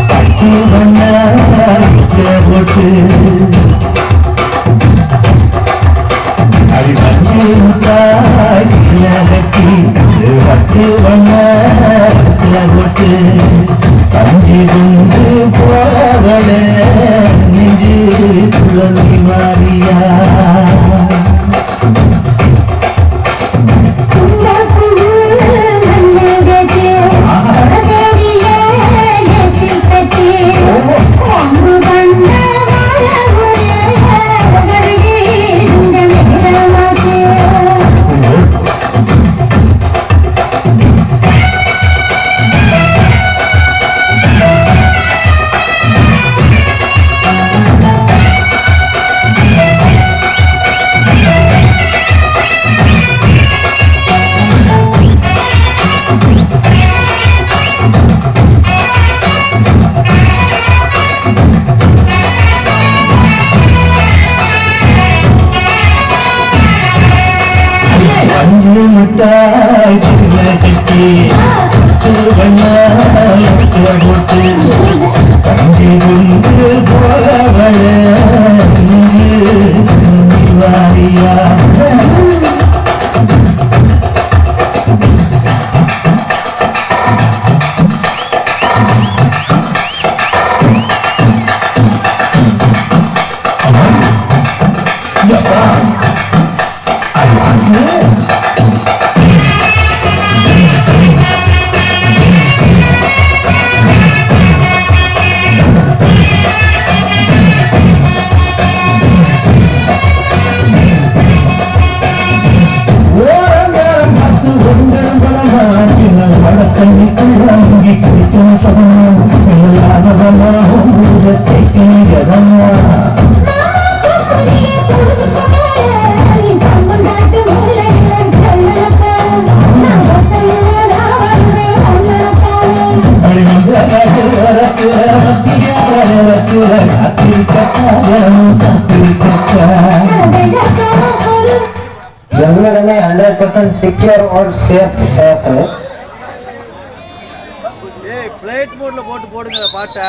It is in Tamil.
பட்டு வண்ண போட்டு அடி பட்டு முட்டாய் சில கட்டி பட்டு வண்ண போட்டு அஞ்சு குண்டு போவள நெஞ்சு குழந்தை மாறியா முட்டாய் சின்ன கட்டி போட்டு கஞ்சி குண்டு போவள வாரியா जंगल में 100% सिक्योर और सेफ है फ्लाइट मोड ல போட்டு போடுங்க பாட்டை